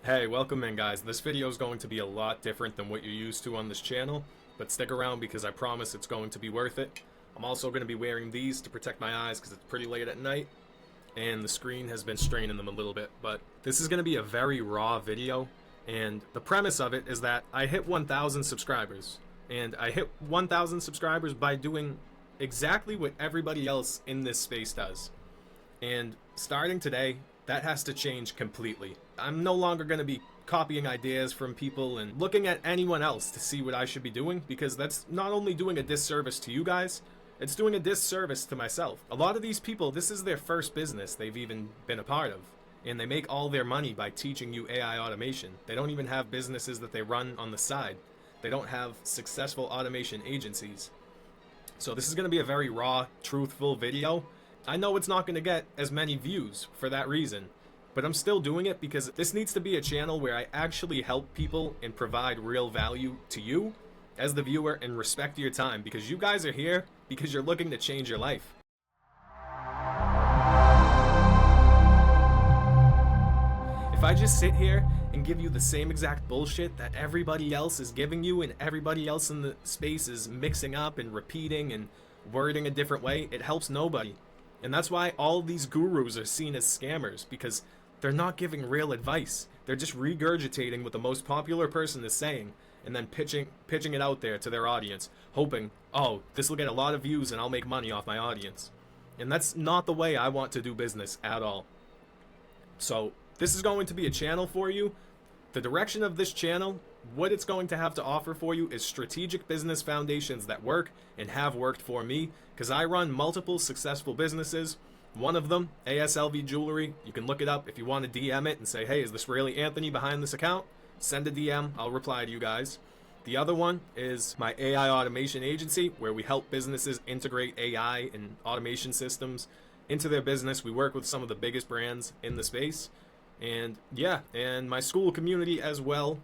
Hey, welcome in guys. This video is going to be a lot different than what you're used to on this channel, but stick around because I promise it's going to be worth it. I'm also going to be wearing these to protect my eyes because it's pretty late at night and the screen has been straining them a little bit, but this is going to be a very raw video, and the premise of it is that I hit 1,000 subscribers, and I hit 1,000 subscribers by doing exactly what everybody else in this space does. And starting today, that has to change completely. I'm no longer going to be copying ideas from people and looking at anyone else to see what I should be doing, because that's not only doing a disservice to you guys, it's doing a disservice to myself. A lot of these people, this is their first business they've even been a part of, and they make all their money by teaching you AI automation. They don't even have businesses that they run on the side. They don't have successful automation agencies. So this is going to be a very raw, truthful video. I know it's not going to get as many views for that reason, but I'm still doing it because this needs to be a channel where I actually help people and provide real value to you as the viewer and respect your time, because you guys are here because you're looking to change your life. If I just sit here and give you the same exact bullshit that everybody else is giving you and everybody else in the space is mixing up and repeating and wording a different way, it helps nobody. And that's why all these gurus are seen as scammers, because they're not giving real advice. They're just regurgitating what the most popular person is saying and then pitching it out there to their audience, hoping, oh, this will get a lot of views and I'll make money off my audience. And that's not the way I want to do business at all. So this is going to be a channel for you. The direction of this channel, what it's going to have to offer for you, is strategic business foundations that work and have worked for me, because I run multiple successful businesses. One of them, ASLV Jewelry, you can look it up if you want to DM it and say, hey, is this really Anthony behind this account? Send a DM, I'll reply to you guys. The other one is my AI automation agency, where we help businesses integrate AI and automation systems into their business. We work with some of the biggest brands in the space. And yeah, and my school community as well,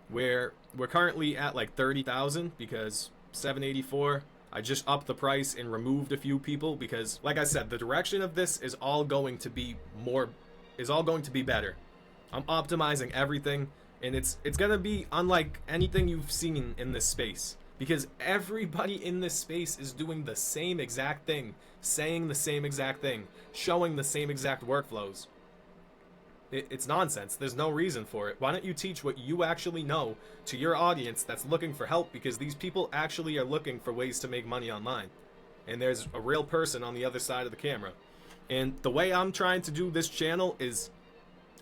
where we're currently at like 30,000 because 784, I just upped the price and removed a few people because, like I said, the direction of this is all going to be better. I'm optimizing everything, and it's gonna be unlike anything you've seen in this space, because everybody in this space is doing the same exact thing, saying the same exact thing, showing the same exact workflows. It's nonsense. There's no reason for it. Why don't you teach what you actually know to your audience that's looking for help, because these people actually are looking for ways to make money online. And there's a real person on the other side of the camera. And the way I'm trying to do this channel is,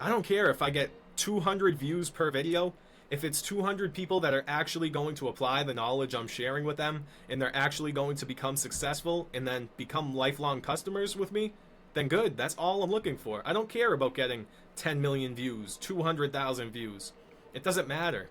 I don't care if I get 200 views per video. If it's 200 people that are actually going to apply the knowledge I'm sharing with them, and they're actually going to become successful and then become lifelong customers with me, then good. That's all I'm looking for. I don't care about getting 10 million views, 200,000 views. It doesn't matter.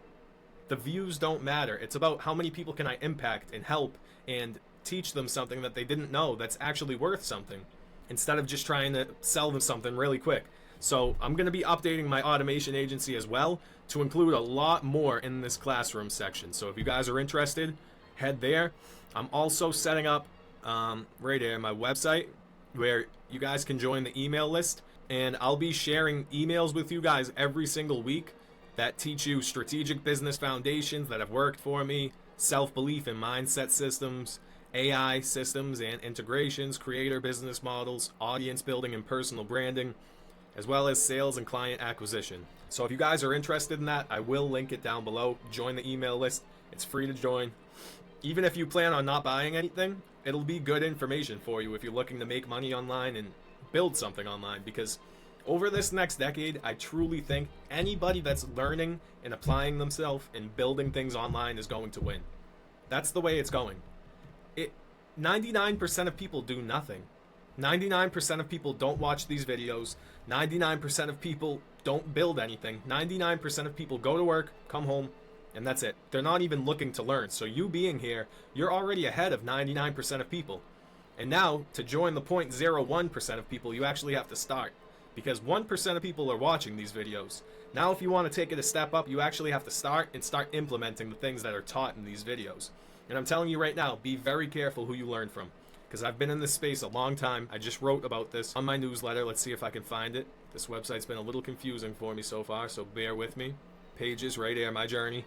The views don't matter. It's about how many people can I impact and help and teach them something that they didn't know that's actually worth something, instead of just trying to sell them something really quick. So I'm going to be updating my automation agency as well to include a lot more in this classroom section. So if you guys are interested, head there. I'm also setting up right here my website where you guys can join the email list, and I'll be sharing emails with you guys every single week that teach you strategic business foundations that have worked for me, self-belief and mindset systems, AI systems and integrations, creator business models, audience building and personal branding, as well as sales and client acquisition. So if you guys are interested in that, I will link it down below. Join the email list. It's free to join. Even if you plan on not buying anything, it'll be good information for you if you're looking to make money online and build something online, because over this next decade, I truly think anybody that's learning and applying themselves and building things online is going to win. That's the way it's going. 99% of people do nothing. 99% of people don't watch these videos. 99% of people don't build anything. 99% of people go to work, come home, and that's it. They're not even looking to learn. So you being here, you're already ahead of 99% of people. And now, to join the 0.01% of people, you actually have to start, because 1% of people are watching these videos. Now, if you want to take it a step up, you actually have to start implementing the things that are taught in these videos. And I'm telling you right now, be very careful who you learn from, because I've been in this space a long time. I just wrote about this on my newsletter. Let's see if I can find it. This website's been a little confusing for me so far, so bear with me. Pages right here, my journey.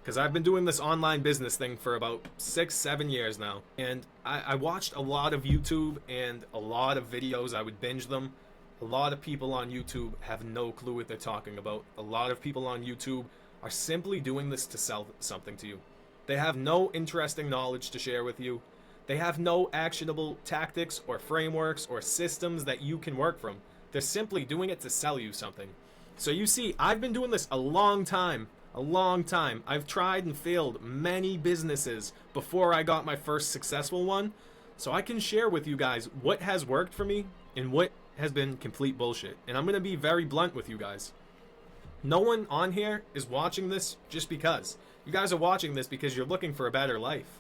Because I've been doing this online business thing for about 6-7 years now. And I watched a lot of YouTube and a lot of videos. I would binge them. A lot of people on YouTube have no clue what they're talking about. A lot of people on YouTube are simply doing this to sell something to you. They have no interesting knowledge to share with you. They have no actionable tactics or frameworks or systems that you can work from. They're simply doing it to sell you something. So you see, I've been doing this a long time. A long time. I've tried and failed many businesses before I got my first successful one. So I can share with you guys what has worked for me and what has been complete bullshit. And I'm going to be very blunt with you guys. No one on here is watching this just because. You guys are watching this because you're looking for a better life.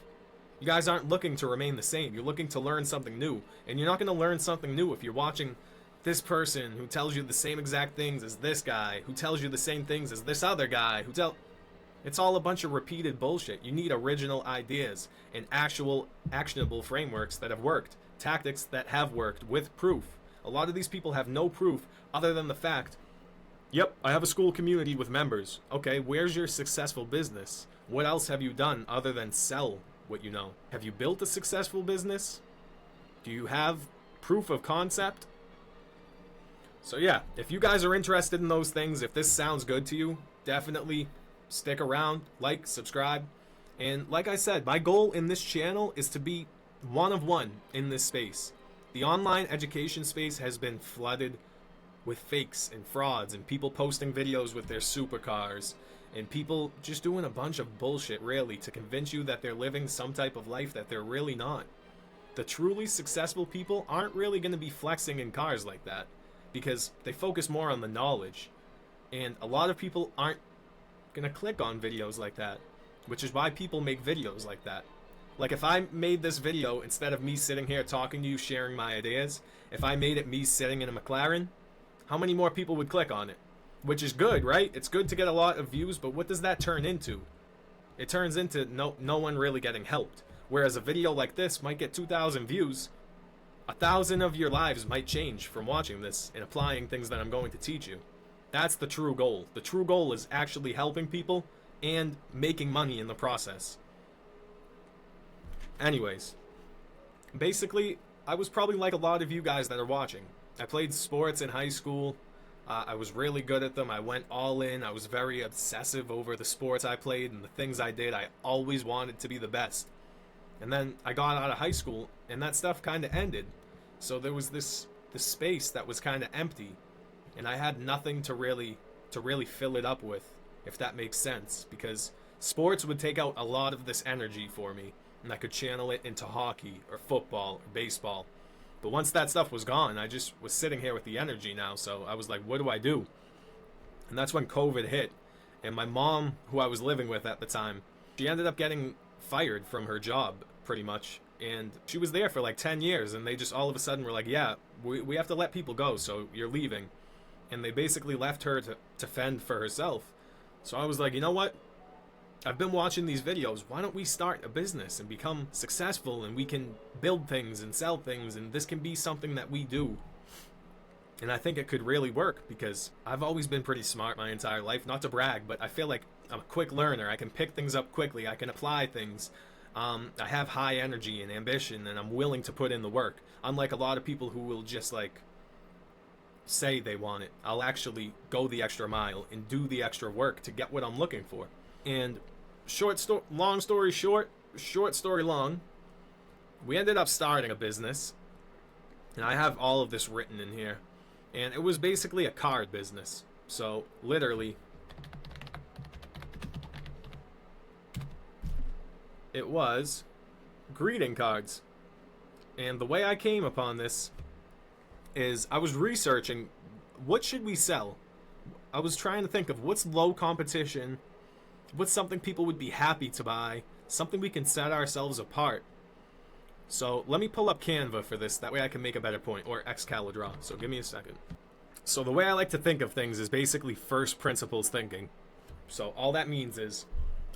You guys aren't looking to remain the same. You're looking to learn something new. And you're not going to learn something new if you're watching this person who tells you the same exact things as this guy, who tells you the same things as this other guy, It's all a bunch of repeated bullshit. You need original ideas and actual actionable frameworks that have worked, tactics that have worked with proof. A lot of these people have no proof other than the fact, yep, I have a school community with members. Okay, where's your successful business? What else have you done other than sell what you know? Have you built a successful business? Do you have proof of concept? So yeah, if you guys are interested in those things, if this sounds good to you, definitely stick around, like, subscribe. And like I said, my goal in this channel is to be one of one in this space. The online education space has been flooded with fakes and frauds and people posting videos with their supercars and people just doing a bunch of bullshit really to convince you that they're living some type of life that they're really not. The truly successful people aren't really going to be flexing in cars like that because they focus more on the knowledge. And a lot of people aren't going to click on videos like that, which is why people make videos like that. Like if I made this video instead of me sitting here talking to you, sharing my ideas, if I made it me sitting in a McLaren, how many more people would click on it? Which is good, right? It's good to get a lot of views, but what does that turn into? It turns into no one really getting helped. Whereas a video like this might get 2,000 views. 1,000 of your lives might change from watching this and applying things that I'm going to teach you. That's the true goal. The true goal is actually helping people and making money in the process. Anyways, basically, I was probably like a lot of you guys that are watching. I played sports in high school. I was really good at them. I went all in. I was very obsessive over the sports I played and the things I did. I always wanted to be the best. And then I got out of high school, and that stuff kind of ended. So there was this space that was kind of empty, and I had nothing to really fill it up with, if that makes sense, because sports would take out a lot of this energy for me, and I could channel it into hockey or football or baseball. But once that stuff was gone, I just was sitting here with the energy now, so I was like, what do I do? And that's when COVID hit, and my mom, who I was living with at the time, she ended up getting fired from her job, pretty much, and she was there for like 10 years, and they just all of a sudden were like, yeah, we have to let people go, so you're leaving. And they basically left her to fend for herself. So I was like, you know what? I've been watching these videos. Why don't we start a business and become successful, and we can build things and sell things, and this can be something that we do. And I think it could really work because I've always been pretty smart my entire life. Not to brag, but I feel like I'm a quick learner. I can pick things up quickly. I can apply things. I have high energy and ambition, and I'm willing to put in the work. Unlike a lot of people who will just like say they want it. I'll actually go the extra mile and do the extra work to get what I'm looking for. And long story short, short story long, we ended up starting a business, and I have all of this written in here, and it was basically a card business. So literally, it was greeting cards. And the way I came upon this is I was researching what should we sell. I was trying to think of what's low competition, what's something people would be happy to buy, something we can set ourselves apart. So let me pull up Canva for this, that way I can make a better point, or Excalibur. So give me a second. So the way I like to think of things is basically first principles thinking. So all that means is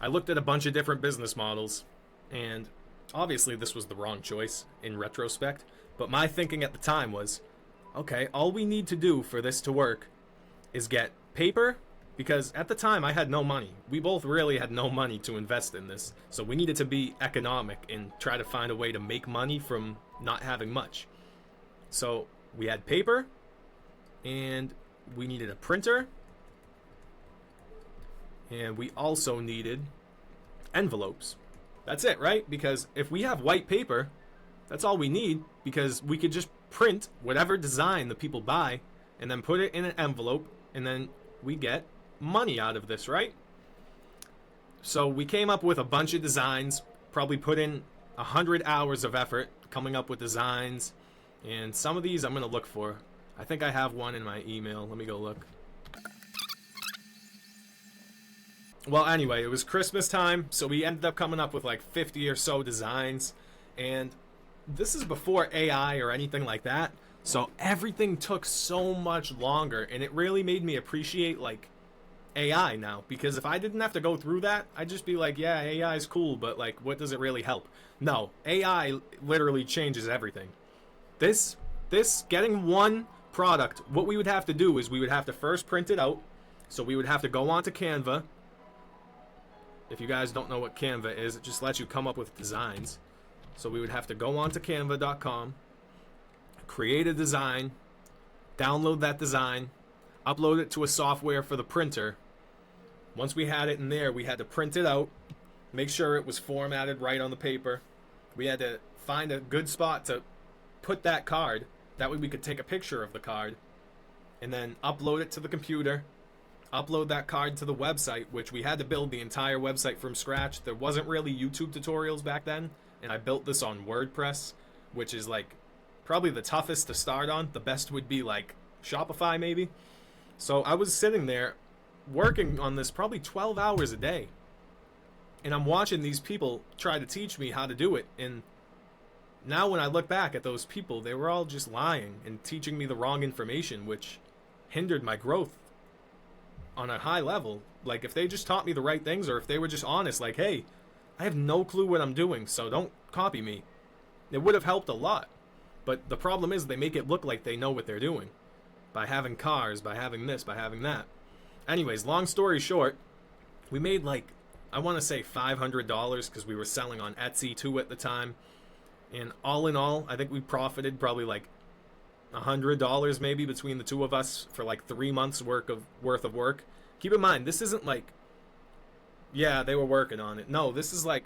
I looked at a bunch of different business models, and obviously this was the wrong choice in retrospect, but my thinking at the time was, Okay, all we need to do for this to work is get paper, because at the time I had no money. We both really had no money to invest in this, so we needed to be economic and try to find a way to make money from not having much. So we had paper, and we needed a printer, and we also needed envelopes. That's it, right? Because if we have white paper, that's all we need, because we could just print whatever design the people buy and then put it in an envelope, and then we get money out of this, right? So we came up with a bunch of designs, probably put in 100 hours of effort coming up with designs, and some of these I'm going to look for. I think I have one in my email. Let me go look. Well, anyway, it was Christmas time, so we ended up coming up with like 50 or so designs, and this is before AI or anything like that, so everything took so much longer, and it really made me appreciate like AI now, because if I didn't have to go through that, I'd just be like, yeah, AI is cool, but like, what does it really help? No, AI literally changes everything. This getting one product, what we would have to do is we would have to first print it out, so we would have to go onto Canva. If you guys don't know what Canva is, it just lets you come up with designs. So we would have to go onto canva.com, create a design, download that design, upload it to a software for the printer. Once we had it in there, we had to print it out, make sure it was formatted right on the paper. We had to find a good spot to put that card. That way we could take a picture of the card and then upload it to the computer, upload that card to the website, which we had to build the entire website from scratch. There wasn't really YouTube tutorials back then, and I built this on WordPress, which is like probably the toughest to start on. The best would be like Shopify maybe. So I was sitting there working on this probably 12 hours a day, and I'm watching these people try to teach me how to do it. And now when I look back at those people, they were all just lying and teaching me the wrong information, which hindered my growth on a high level. Like, if they just taught me the right things, or if they were just honest, like, hey, I have no clue what I'm doing, so don't copy me, it would have helped a lot. But the problem is they make it look like they know what they're doing by having cars, by having this, by having that. Anyways, long story short, we made like, I want to say $500, because we were selling on Etsy too at the time. And all in all, I think we profited probably like $100 maybe between the two of us for like 3 months worth of work. Keep in mind, this isn't like, yeah, they were working on it. No, this is like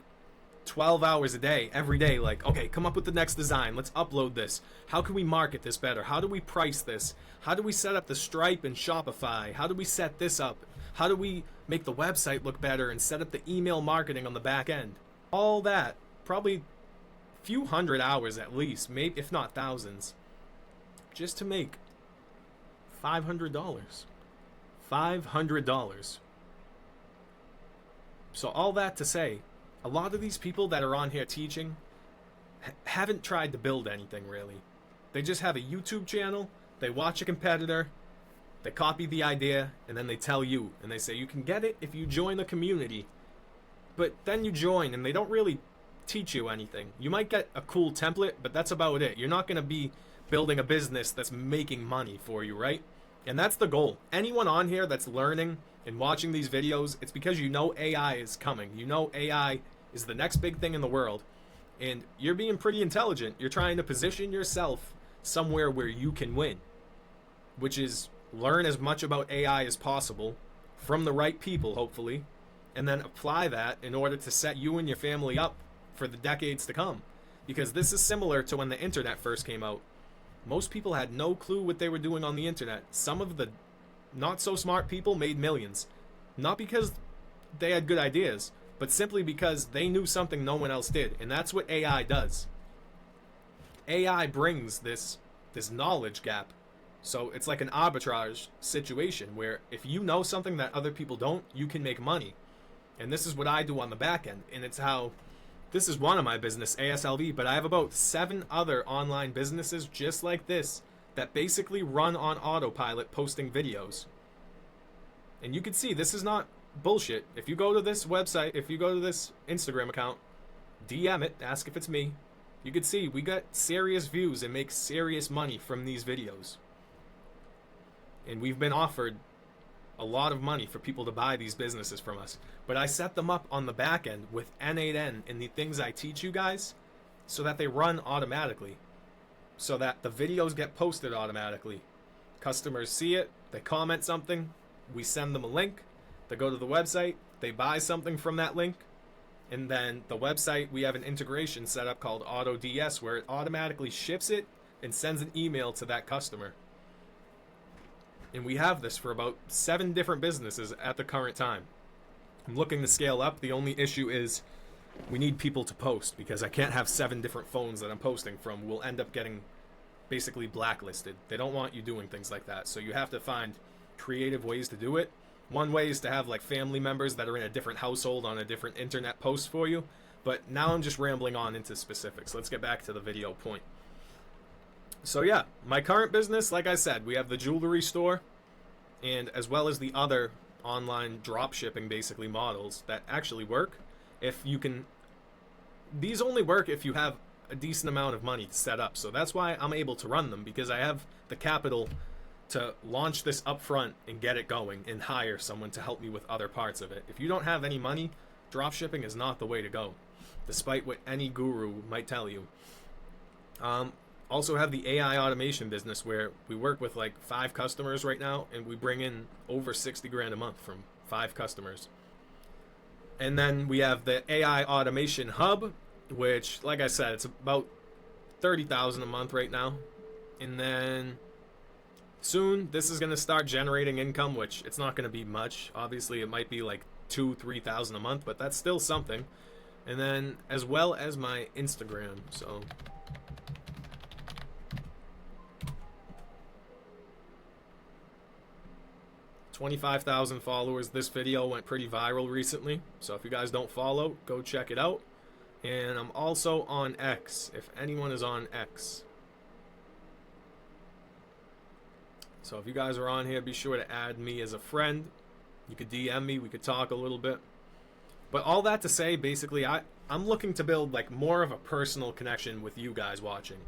12 hours a day, every day. Like, okay, come up with the next design. Let's upload this. How can we market this better? How do we price this? How do we set up the Stripe and Shopify? How do we set this up? How do we make the website look better and set up the email marketing on the back end? All that, probably a few hundred hours at least, maybe if not thousands, just to make $500. $500. So all that to say, a lot of these people that are on here teaching haven't tried to build anything really. They just have a YouTube channel, they watch a competitor, they copy the idea, and then they tell you, and they say you can get it if you join the community. But then you join and they don't really teach you anything. You might get a cool template, but that's about it. You're not going to be building a business that's making money for you, right? And that's the goal. Anyone on here that's learning and watching these videos, it's because you know AI is coming. You know AI is the next big thing in the world. And you're being pretty intelligent. You're trying to position yourself somewhere where you can win, which is learn as much about AI as possible from the right people, hopefully, and then apply that in order to set you and your family up for the decades to come. Because this is similar to when the internet first came out. Most people had no clue what they were doing on the internet. Some of the not so smart people made millions. Not because they had good ideas, but simply because they knew something no one else did. And that's what AI does. AI brings this knowledge gap. So it's like an arbitrage situation where if you know something that other people don't, you can make money. And this is what I do on the back end. And it's how, this is one of my business, ASLV, but I have about 7 other online businesses just like this that basically run on autopilot posting videos. And you can see this is not bullshit. If you go to this website, if you go to this Instagram account, DM it, ask if it's me, You can see we got serious views and make serious money from these videos. And we've been offered a lot of money for people to buy these businesses from us. But I set them up on the back end with N8N and the things I teach you guys so that they run automatically. So that the videos get posted automatically. Customers see it, they comment something, we send them a link, they go to the website, they buy something from that link, and then the website, we have an integration set up called AutoDS where it automatically ships it and sends an email to that customer. And we have this for about 7 different businesses at the current time. I'm looking to scale up. The only issue is we need people to post, because I can't have 7 different phones that I'm posting from. We'll end up getting basically blacklisted. They don't want you doing things like that. So you have to find creative ways to do it. One way is to have like family members that are in a different household on a different internet post for you. But now I'm just rambling on into specifics. Let's get back to the video point. So yeah, my current business, like I said, we have the jewelry store, and as well as the other online drop shipping basically models that actually work. If you can, these only work if you have a decent amount of money to set up. So that's why I'm able to run them, because I have the capital to launch this up front and get it going and hire someone to help me with other parts of it. If you don't have any money, drop shipping is not the way to go, despite what any guru might tell you. Also have the AI automation business where we work with like 5 customers right now, and we bring in over 60 grand a month from 5 customers. And then we have the AI automation hub, which, like I said, it's about 30,000 a month right now. And then soon this is going to start generating income, which it's not going to be much. Obviously it might be like 2,000-3,000 a month, but that's still something. And then as well as my Instagram. So 25,000 followers. This video went pretty viral recently, so if you guys don't follow, go check it out. And I'm also on X, if anyone is on X. So if you guys are on here, be sure to add me as a friend. You could DM me, we could talk a little bit. But all that to say, basically, I'm looking to build like more of a personal connection with you guys watching.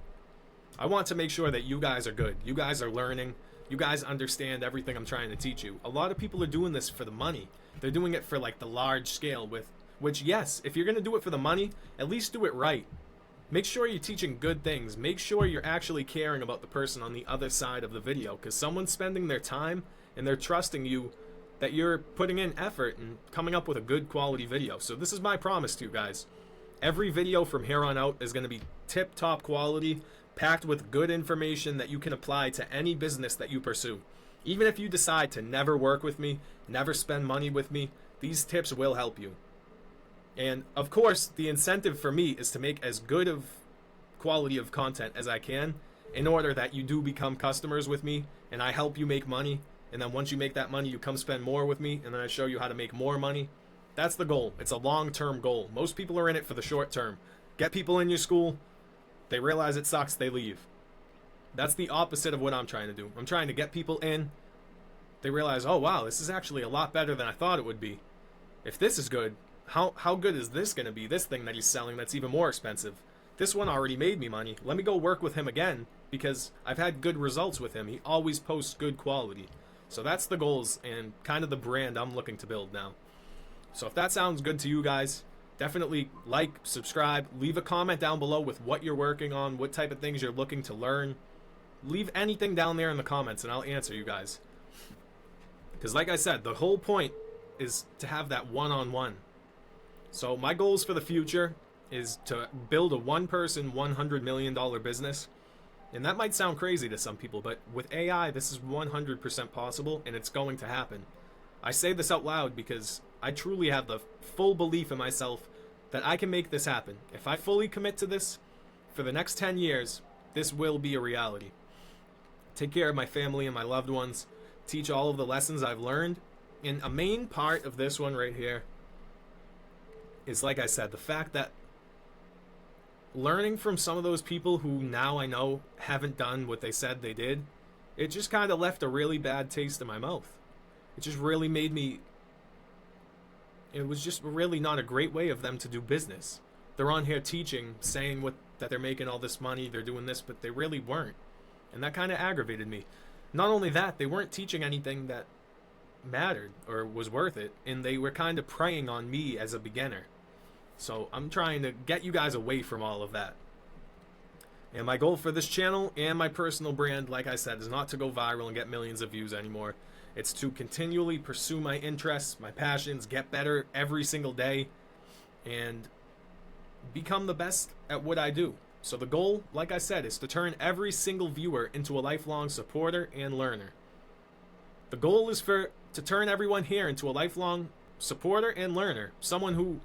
I want to make sure that you guys are good. You guys are learning. You guys understand everything I'm trying to teach you. A lot of people are doing this for the money. They're doing it for like the large scale, which yes, if you're going to do it for the money, at least do it right. Make sure you're teaching good things. Make sure you're actually caring about the person on the other side of the video, because someone's spending their time and they're trusting you that you're putting in effort and coming up with a good quality video. So this is my promise to you guys. Every video from here on out is going to be tip-top quality, packed with good information that you can apply to any business that you pursue. Even if you decide to never work with me, never spend money with me, these tips will help you. And of course, the incentive for me is to make as good of quality of content as I can in order that you do become customers with me and I help you make money. And then once you make that money, you come spend more with me, and then I show you how to make more money. That's the goal. It's a long-term goal. Most people are in it for the short term. Get people in your school, they realize it sucks, they leave. That's the opposite of what I'm trying to do. I'm trying to get people in, they realize, oh wow, this is actually a lot better than I thought it would be. If this is good, how good is this going to be? This thing that he's selling that's even more expensive. This one already made me money. Let me go work with him again, because I've had good results with him. He always posts good quality. So that's the goals and kind of the brand I'm looking to build now. So if that sounds good to you guys, definitely like, subscribe, leave a comment down below with what you're working on, what type of things you're looking to learn. Leave anything down there in the comments and I'll answer you guys. Because like I said, the whole point is to have that one-on-one. So my goals for the future is to build a one-person, $100 million business. And that might sound crazy to some people, but with AI, this is 100% possible, and it's going to happen. I say this out loud because I truly have the full belief in myself that I can make this happen. If I fully commit to this, for the next 10 years, this will be a reality. Take care of my family and my loved ones, teach all of the lessons I've learned, and a main part of this one right here is, like I said, the fact that learning from some of those people who now I know haven't done what they said they did, it just kind of left a really bad taste in my mouth. It just really made me... It was just really not a great way of them to do business. They're on here teaching, saying what that they're making all this money, they're doing this, but they really weren't. And that kind of aggravated me. Not only that, they weren't teaching anything that mattered or was worth it, and they were kind of preying on me as a beginner. So I'm trying to get you guys away from all of that. And my goal for this channel and my personal brand, like I said, is not to go viral and get millions of views anymore. It's to continually pursue my interests, my passions, get better every single day, and become the best at what I do. So the goal, like I said, is to turn every single viewer into a lifelong supporter and learner. The goal is to turn everyone here into a lifelong supporter and learner. Someone who,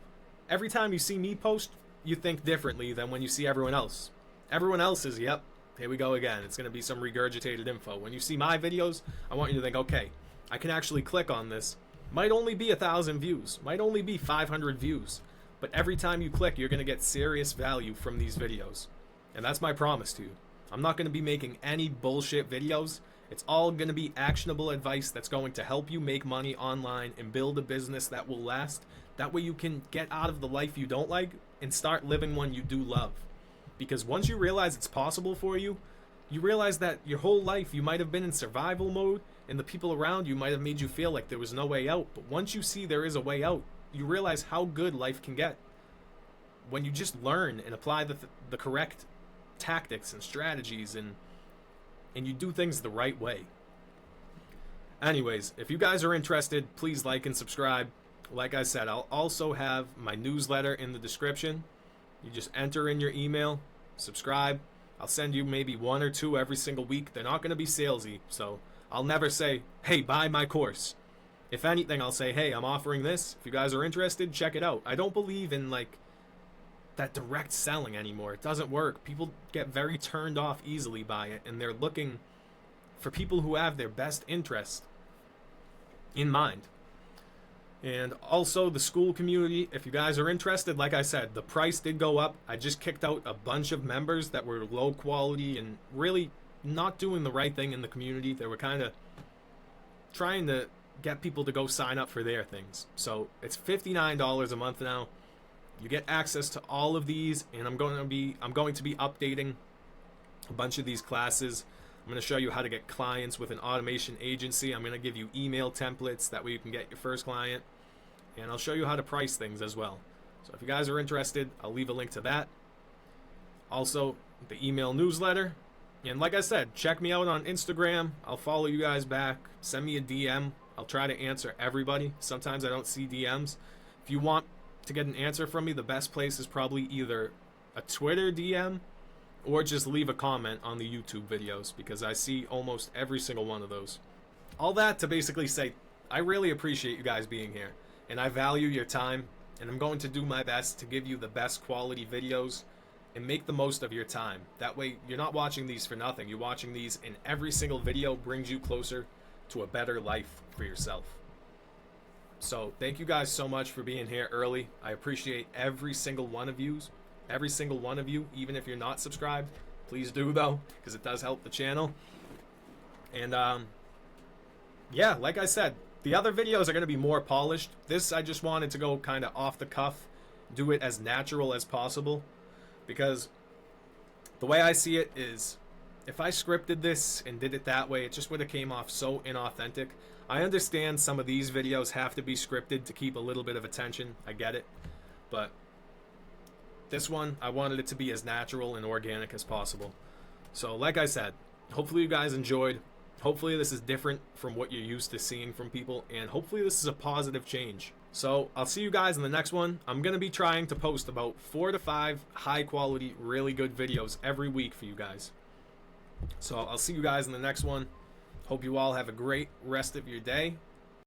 every time you see me post, you think differently than when you see everyone else. Everyone else is, yep, here we go again. It's going to be some regurgitated info. When you see my videos, I want you to think, okay, I can actually click on this. Might only be 1,000 views. Might only be 500 views. But every time you click, you're going to get serious value from these videos. And that's my promise to you. I'm not going to be making any bullshit videos. It's all going to be actionable advice that's going to help you make money online and build a business that will last. That way you can get out of the life you don't like and start living one you do love. Because once you realize it's possible for you, you realize that your whole life you might have been in survival mode and the people around you might have made you feel like there was no way out. But once you see there is a way out, you realize how good life can get. When you just learn and apply the correct tactics and strategies and you do things the right way. Anyways, if you guys are interested, please like and subscribe. Like I said, I'll also have my newsletter in the description. You just enter in your email, subscribe. I'll send you maybe 1 or 2 every single week. They're not going to be salesy, so I'll never say, hey, buy my course. If anything, I'll say, hey, I'm offering this. If you guys are interested, check it out. I don't believe in like that direct selling anymore. It doesn't work. People get very turned off easily by it, and they're looking for people who have their best interest in mind. And also the school community, if you guys are interested, like I said, the price did go up. I just kicked out a bunch of members that were low quality and really not doing the right thing in the community. They were kind of trying to get people to go sign up for their things. So it's $59 a month now. You get access to all of these, and I'm going to be updating a bunch of these classes. I'm going to show you how to get clients with an automation agency. I'm going to give you email templates, that way you can get your first client. And I'll show you how to price things as well. So if you guys are interested, I'll leave a link to that. Also, the email newsletter. And like I said, check me out on Instagram. I'll follow you guys back. Send me a DM. I'll try to answer everybody. Sometimes I don't see DMs. If you want to get an answer from me, the best place is probably either a Twitter DM or just leave a comment on the YouTube videos, because I see almost every single one of those. All that to basically say, I really appreciate you guys being here, and I value your time, and I'm going to do my best to give you the best quality videos and make the most of your time. That way you're not watching these for nothing. You're watching these, and every single video brings you closer to a better life for yourself. So thank you guys so much for being here early. I appreciate every single one of you. Every single one of you, even if you're not subscribed, please do though, because it does help the channel. And yeah, like I said, the other videos are going to be more polished. This, I just wanted to go kind of off the cuff, do it as natural as possible, because the way I see it is, if I scripted this and did it that way, it just would have came off so inauthentic. I understand some of these videos have to be scripted to keep a little bit of attention. I get it. But this one, I wanted it to be as natural and organic as possible. So like I said, hopefully you guys enjoyed. Hopefully this is different from what you're used to seeing from people, and hopefully this is a positive change. So I'll see you guys in the next one. I'm going to be trying to post about 4 to 5 high quality, really good videos every week for you guys. So I'll see you guys in the next one. Hope you all have a great rest of your day.